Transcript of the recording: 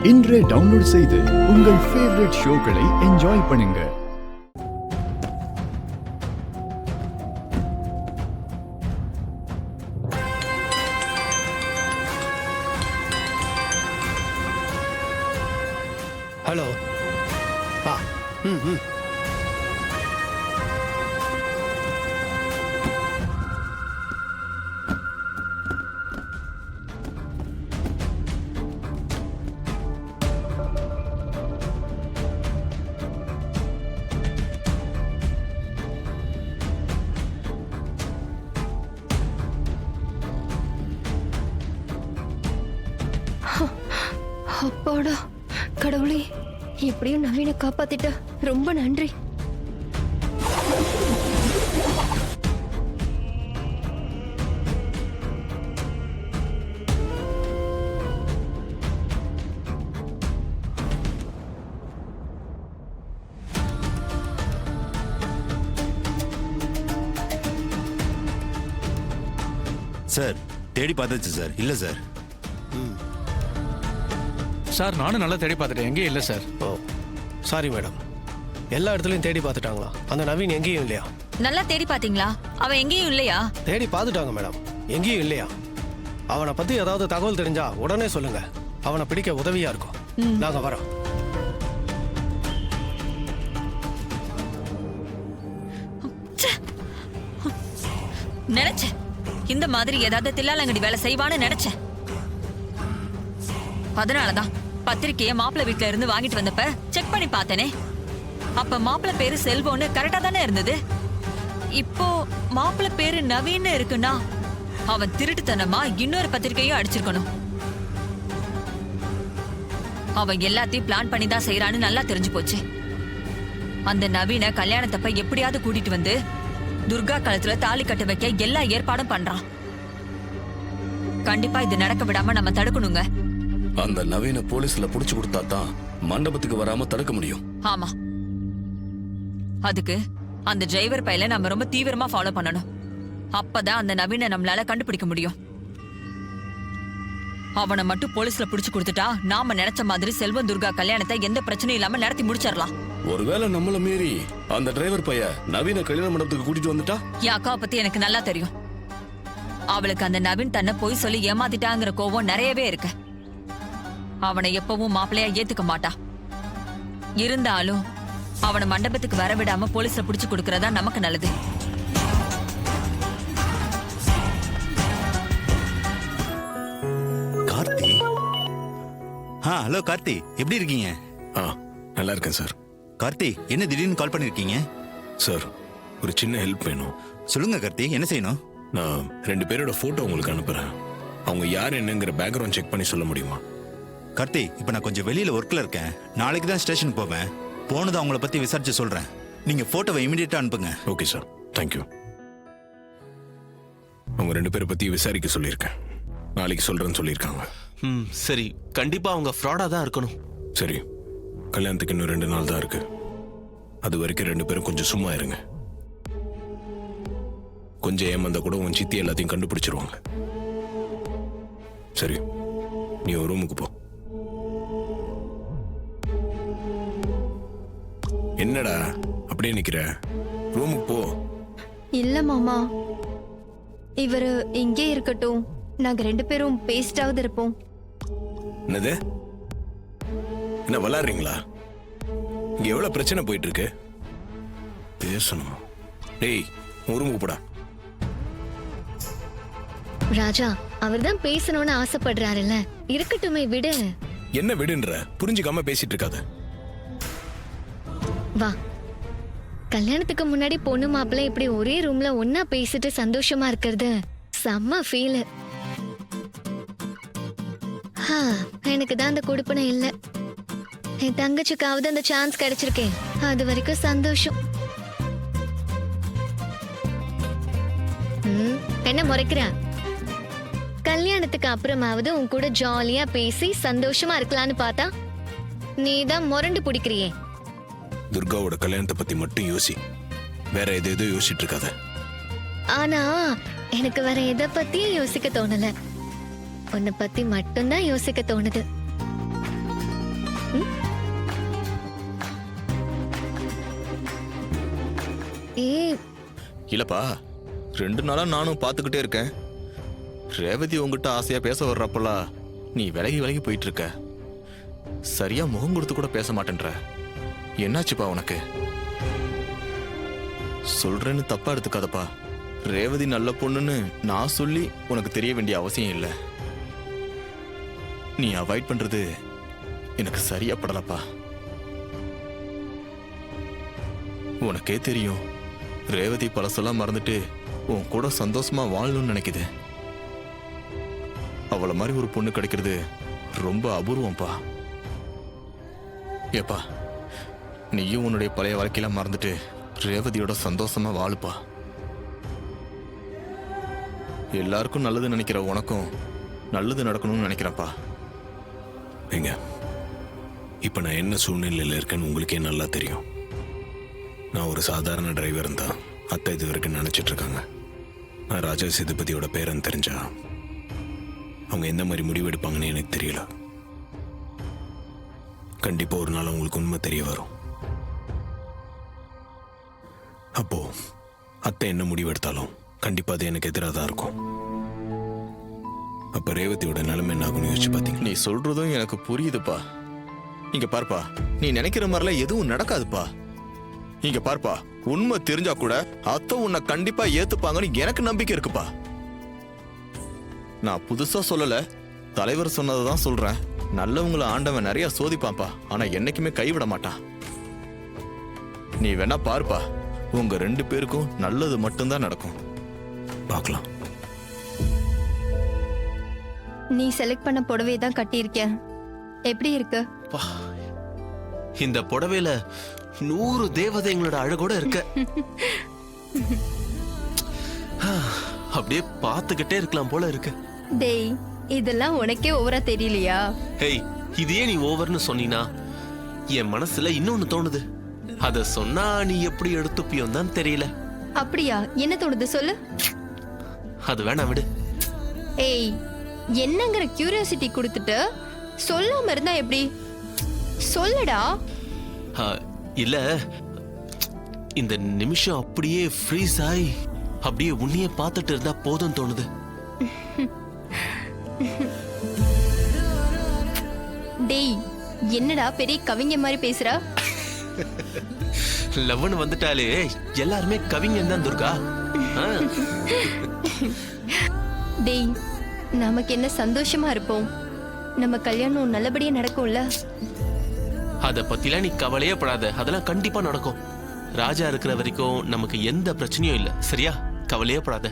இன்றே டவுன்லோட் செய்து உங்கள் ஃபேவரட் ஷோக்களை என்ஜாய் பண்ணுங்க. ஹலோ. அப்பாடா கடவுளே, எப்படியும் நவீன காப்பாத்திட்ட. ரொம்ப நன்றி. சார் தேடி பார்த்தாச்சு சார். இல்ல சார். சார் நானும் நல்லா தேடி பார்த்துட்டேன், எங்கேயும் இல்லை சார். ஓ சாரி மேடம். எல்லா இடத்துலையும் தேடி பார்த்துட்டாங்களா? அந்த நவீன் எங்கேயும் இல்லையா? நல்லா தேடி பாத்தீங்களா? அவன் எங்கேயும் இல்லையா? தேடி பார்த்துட்டாங்க மேடம், எங்கேயும் இல்லையா? அவனை பத்தி ஏதாவது தகவல் தெரிஞ்சா உடனே சொல்லுங்க. அவனை பிடிக்க உதவியா இருக்கும். நாங்க வரோம். நினைச்சேன் இந்த மாதிரி ஏதாவது தில்லாலங்கடி வேலை செய்வான்னு நினைச்சேன். அதனாலதான் பத்திரிக்கைய மாப்பிள்ளை வீட்டுல இருந்து வாங்கிட்டு வந்தப்ப செக் பண்ணி பார்த்தேனே. அப்ப மாப்பிள்ளை பேரு செல்வம்னு கரெக்டா தானே இருந்தது. இப்போ மாப்பிள்ளை பேரு நவீன் இருக்குன்னா அவன் திருட்டுத்தனமா இன்னொரு பத்திரிக்கையும் அடிச்சிருக்கணும். அவன் எல்லாத்தையும் பிளான் பண்ணி தான் செய்யறான்னு நல்லா தெரிஞ்சு போச்சு. அந்த நவீன கல்யாணத்தப்ப எப்படியாவது கூட்டிட்டு வந்து துர்கா கழுத்துல தாலி கட்ட வைக்க எல்லா ஏற்பாடும் பண்றான். கண்டிப்பா இது நடக்க விடாம நம்ம தடுக்கணுங்க. அந்த நவீன போலீஸ்ல புடிச்சு கொடுத்தா தான் மண்டபத்துக்கு வராம தடுக்க முடியும். ஆமா, அதுக்கு அந்த டிரைவர் பையல நம்ம ரொம்ப தீவிரமா ஃபாலோ பண்ணணும். அப்பதான் அந்த நவீன நம்மளால கண்டுபிடிக்க முடியும். அவனை மட்டும் போலீஸ்ல புடிச்சு கொடுத்துட்டா நாம நினைச்ச மாதிரி செல்வம் துர்கா கல்யாணத்தை எந்த பிரச்சனையும் இல்லாம நடத்தி முடிச்சிடலாம். ஒருவேளை நம்மள மீறி அந்த டிரைவர் பைய நவீன கல்யாண மண்டபத்துக்கு கூட்டிட்டு வந்துட்டா? என் அக்காவை பத்தி எனக்கு நல்லா தெரியும். அவளுக்கு அந்த நவீன் தன்னை போய் சொல்லி ஏமாத்திட்டாங்கிற கோவம் நிறையவே இருக்கு. அவனை எப்பவும் மாப்பிள்ளையா ஏத்துக்க மாட்டா. இருந்தாலும் அவனை மண்டபத்துக்கு வரவிடாம போலீஸ்ல புடிச்சு கொடுக்கறதா நமக்கு நல்லது. கார்த்தி. ஹலோ கார்த்தி, எப்படி இருக்கீங்க? நல்லா இருக்கேன் சார். கார்த்தி, என்ன திடீர்னு கால் பண்ணிருக்கீங்க? சார் ஒரு சின்ன ஹெல்ப் வேணும். சொல்லுங்க கார்த்தி, என்ன செய்யணும்? நான் 2 பேரோட போட்டோ உங்களுக்கு அனுப்புறேன். அவங்க யார் என்னங்கிற பேக்ரவுண்ட் செக் பண்ணி சொல்ல முடியுமா? கார்த்தி, இப்ப நான் கொஞ்சம் வெளியில ஒர்க்ல இருக்கேன். நாளைக்கு தான் ஸ்டேஷனுக்கு போவேன். போனது அவங்கள பத்தி விசாரிச்சு சொல்றேன். நீங்க போட்டோவை இமிடியேட்டா அனுப்புங்க. Okay sir, thank you. அவங்க 2 பேரை பத்தி விசாரிக்க சொல்லியிருக்கேன். நாளைக்கு சொல்றேன்னு சொல்லியிருக்காங்க. சரி, கண்டிப்பா அவங்க ஃப்ராடா தான் இருக்கணும். சரி, கல்யாணத்துக்கு இன்னும் 2 நாள் தான் இருக்கு. அது வரைக்கும் 2 பேரும் கொஞ்சம் சும்மா இருங்க. கொஞ்சம் ஏமாந்தா கூட உன் சித்தி எல்லாத்தையும் கண்டுபிடிச்சிருவாங்க. சரி, நீ ஒரு ரூமுக்கு போ. என்னடா அப்படியே நிக்கிற? ரூமுக்கு போ. இல்ல மாமா, இவரு இங்கே இருக்கட்டும். நாங்க 2 பேரும் பேஸ்டாவது இருப்போம். என்னது? என்ன விளாடுறீங்களா? இங்க எவ்வளவு பிரச்சனை போயிட்டு இருக்கு. பேசணும். டேய், ரூமுக்கு போடா. ராஜா, அவர்தான் பேசணும்னு ஆசைப்படுறாருல்ல, இருக்கட்டுமே, விடு. என்ன விடுன்ற? புரிஞ்சுக்காம பேசிட்டு இருக்காத. வா, கல்யாணத்துக்கு முன்னாடி பொண்ணு மாப்பிள்ளை இப்படி ஒரே ரூம்ல ஒன்னா பேசிட்டு சந்தோஷமா இருக்கிறது செம்ம ஃபீல். எனக்கு தான் அந்த கொடுப்பனை இல்ல. என் தங்கச்சிக்காவது அந்த சான்ஸ் கிடைச்சிருக்கேன். அது வரைக்கும் சந்தோஷம். என்ன முறைக்கிற? கல்யாணத்துக்கு அப்புறமாவது உன் கூட ஜாலியா பேசி சந்தோஷமா இருக்கலான்னு பார்த்தா நீதான் முரண்டு பிடிக்கிறியே. துர்காவோட கல்யாணத்தை பத்தி மட்டும் யோசி. வேற எதோ யோசிச்சுட்டு இருக்காத. ஆனா எனக்கு வேற எதை பத்தியும் யோசிக்க தோணல. உன்னை பத்தி மட்டும்தான் யோசிக்க தோணுது. ஏய் இல்லப்பா 2 நாளா நானும் பார்த்துக்கிட்டே இருக்கேன். ரேவதி உங்ககிட்ட ஆசையா பேச வர்றப்பெல்லாம் நீ விலகி விலகி போயிட்டு இருக்க. சரியா முகம் கொடுத்து கூட பேச மாட்டேன்ற. என்னாச்சுப்பா உனக்கு? சொல்றேன்னு தப்பா எடுத்துக்காதப்பா. ரேவதி நல்ல பொண்ணுன்னு நான் சொல்லி உனக்கு தெரிய வேண்டிய அவசியம் இல்லை. நீ அவாய்ட் பண்றது எனக்கு சரியா படலப்பா. உனக்கே தெரியும், ரேவதி பழசெல்லாம் மறந்துட்டு உன் கூட சந்தோஷமா வாழணும்னு நினைக்குது. அவளை மாதிரி ஒரு பொண்ணு கிடைக்கிறது ரொம்ப அபூர்வம்பா. ஏப்பா, நீயும் உன்னுடைய பழைய வாழ்க்கையெல்லாம் மறந்துட்டு ரேவதியோட சந்தோஷமா வாழுப்பா. எல்லாருக்கும் நல்லது நினைக்கிற உனக்கும் நல்லது நடக்கணும்னு நினைக்கிறேன்ப்பா. ஏங்க, இப்ப நான் என்ன சூழ்நிலையில் இருக்கேன்னு உங்களுக்கே நல்லா தெரியும். நான் ஒரு சாதாரண டிரைவர் தான் அத்தை இது வரைக்கும் நினைச்சிட்டு இருக்காங்க. நான் ராஜா சேதுபதியோட பேரன் தெரிஞ்சா அவங்க எந்த மாதிரி முடிவெடுப்பாங்கன்னு எனக்கு தெரியல. கண்டிப்பா ஒரு நாள் உங்களுக்கு உண்மை தெரிய வரும். அப்போ அத்தை என்ன முடிவெடுத்தாலும் கண்டிப்பா அது எனக்கு எதிராக தான் இருக்கும். அப்ப ரேவதியோட நிலைமை என்ன ஆகும்னு யோசிச்சு பாத்தீங்க? நீ சொல்றதும் எனக்கு புரியுதுப்பா. இங்க பார்ப்பா, நீ நினைக்கிற மாதிரிலாம் எதுவும் நடக்காதுப்பா. இங்க பார்ப்பா, உண்மை தெரிஞ்சா கூட அத்தை உன்னை கண்டிப்பா ஏத்துப்பாங்கன்னு எனக்கு நம்பிக்கை இருக்குப்பா. நான் புதுசா சொல்லல, தலைவர் சொன்னதான் சொல்றேன். நல்லவங்களை ஆண்டவன் நிறைய சோதிப்பான்ப்பா, ஆனா என்னைக்குமே கைவிட மாட்டான். நீ வேணா பார்ப்பா, உங்க 2 பேருக்கும் நல்லது மட்டும்தான் நடக்கும். பார்க்கலாம். நீ செலக்ட் பண்ண புடவை தான் கட்டியிருக்கேன். எப்படி இருக்கு? இந்த புடவையில 100 தேவதைங்களோட அழகோட இருக்க. அப்படியே பார்த்துக்கிட்டே இருக்கலாம் போல இருக்கு. டேய், இதெல்லாம் உனக்கே ஓவரா தெரியலையா? ஹேய், இதையே நீ ஓவர்னு சொன்னீனா என் மனசுல இன்னொன்னு தோணுது. அத சொன்னா நீ எப்படி எடுத்துப்பியோன்னு தான் தெரியல. அப்படியா? என்ன தோணுது சொல்லு. அது வேணாம், விடு. ஏய், என்னங்கிற கியூரியாசிட்டி கொடுத்துட்டு சொல்லாம இருந்தா எப்படி? சொல்லுடா. இல்ல, இந்த நிமிஷம் அப்படியே ஃப்ரீஸ் ஆகி அப்படியே உன்னையே பார்த்துட்டு இருந்தா போதும் தோணுது. டேய், என்னடா பெரிய கவிஞ மாதிரி பேசுற? லவ்னு வந்துட்டாலே எல்லாருமே கவிஞன் தான் துர்கா. டேய், நமக்கு என்ன சந்தோஷமா இருப்போம். நம்ம கல்யாணம் நல்லபடியா நடக்கும்ல? அத பத்திலாம் நீ கவலையே படாத, அதெல்லாம் கண்டிப்பா நடக்கும். ராஜா இருக்கிற வரைக்கும் நமக்கு எந்த பிரச்சனையும் இல்ல, சரியா? கவலையே படாத.